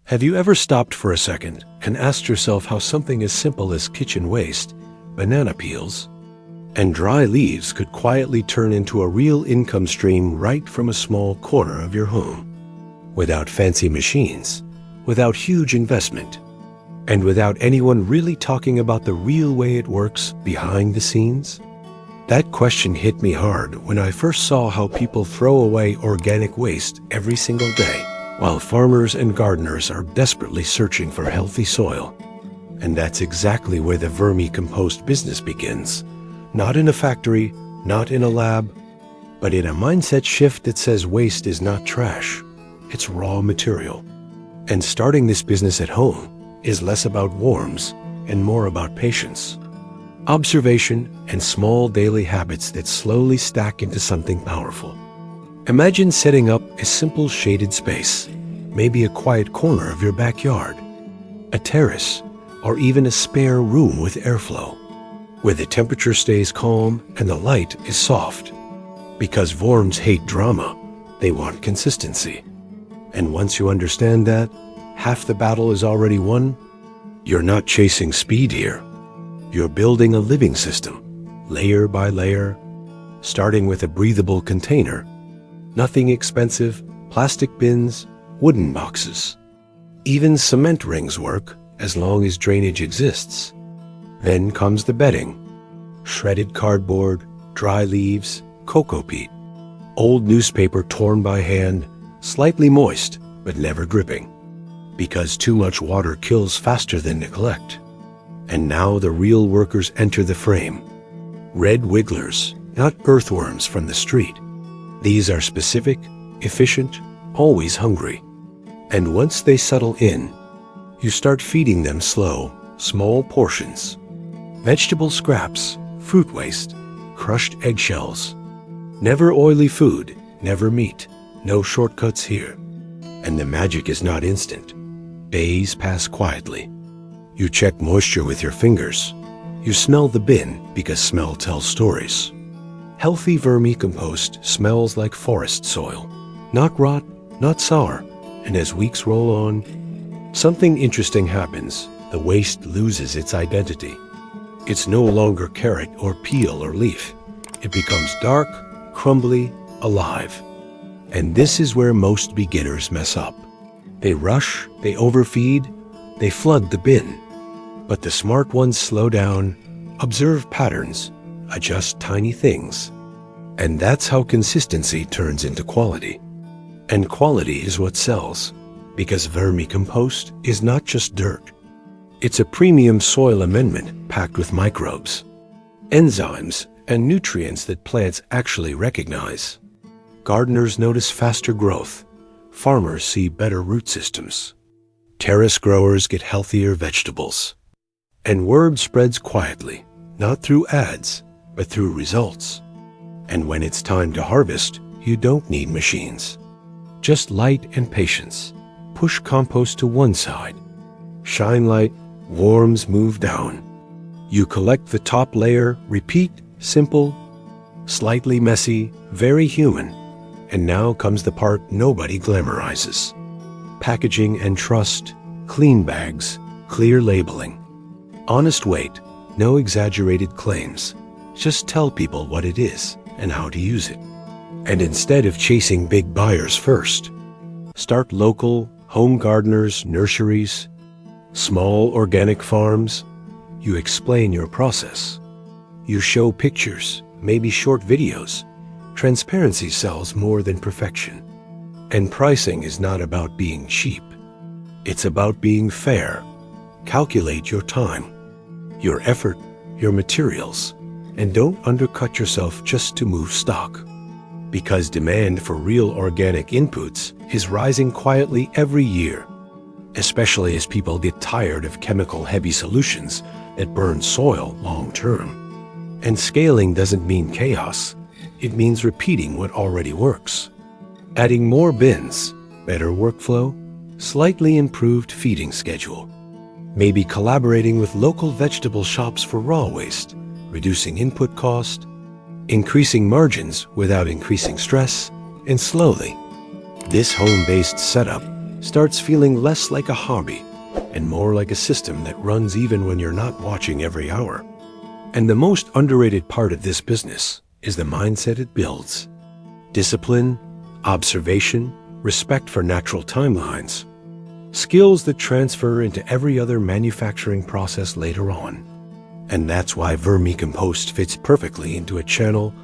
Have you ever stopped for a second and asked yourself how something as simple as kitchen waste, banana peels, and dry leaves could quietly turn into a real income stream right from a small corner of your home? Without fancy machines, without huge investment, and without anyone really talking about the real way it works behind the scenes? That question hit me hard when I first saw how people throw away organic waste every single day, while farmers and gardeners are desperately searching for healthy soil. And that's exactly where the vermicompost business begins. Not in a factory, not in a lab, but in a mindset shift that says waste is not trash, it's raw material. And starting this business at home is less about worms and more about patience, observation, and small daily habits that slowly stack into something powerful. Imagine setting up a simple shaded space, maybe a quiet corner of your backyard, a terrace, or even a spare room with airflow, where the temperature stays calm and the light is soft. Because worms hate drama, they want consistency. And once you understand that, half the battle is already won. You're not chasing speed here. You're building a living system, layer by layer, starting with a breathable container. Nothing expensive, plastic bins, wooden boxes. Even cement rings work as long as drainage exists. Then comes the bedding. Shredded cardboard, dry leaves, cocoa peat, old newspaper torn by hand, slightly moist but never dripping, because too much water kills faster than neglect. And now the real workers enter the frame. Red wigglers, not earthworms from the street. These are specific, efficient, always hungry. And once they settle in, you start feeding them slow, small portions. Vegetable scraps, fruit waste, crushed eggshells. Never oily food, never meat, no shortcuts here. And the magic is not instant. Days pass quietly. You check moisture with your fingers. You smell the bin because smell tells stories. Healthy vermicompost smells like forest soil. Not rot, not sour. And as weeks roll on, something interesting happens. The waste loses its identity. It's no longer carrot or peel or leaf. It becomes dark, crumbly, alive. And this is where most beginners mess up. They rush, they overfeed, they flood the bin. But the smart ones slow down, observe patterns, adjust tiny things. And that's how consistency turns into quality. And quality is what sells, because vermicompost is not just dirt. It's a premium soil amendment packed with microbes, enzymes, and nutrients that plants actually recognize. Gardeners notice faster growth. Farmers see better root systems. Terrace growers get healthier vegetables. And word spreads quietly, not through ads, but through results. And when it's time to harvest, you don't need machines. Just light and patience. Push compost to one side. Shine light, worms move down. You collect the top layer, repeat, simple, slightly messy, very human. And now comes the part nobody glamorizes. Packaging and trust, clean bags, clear labeling. Honest weight, no exaggerated claims. Just tell people what it is and how to use it. And instead of chasing big buyers first, start local, home gardeners, nurseries, small organic farms. You explain your process. You show pictures, maybe short videos. Transparency sells more than perfection. And pricing is not about being cheap. It's about being fair. Calculate your time, your effort, your materials, and don't undercut yourself just to move stock. Because demand for real organic inputs is rising quietly every year, especially as people get tired of chemical-heavy solutions that burn soil long-term. And scaling doesn't mean chaos. It means repeating what already works. Adding more bins, better workflow, slightly improved feeding schedule. Maybe collaborating with local vegetable shops for raw waste, reducing input cost, increasing margins without increasing stress, and slowly, this home-based setup starts feeling less like a hobby and more like a system that runs even when you're not watching every hour. And the most underrated part of this business is the mindset it builds. Discipline, observation, respect for natural timelines. Skills that transfer into every other manufacturing process later on. And that's why vermicompost fits perfectly into a channel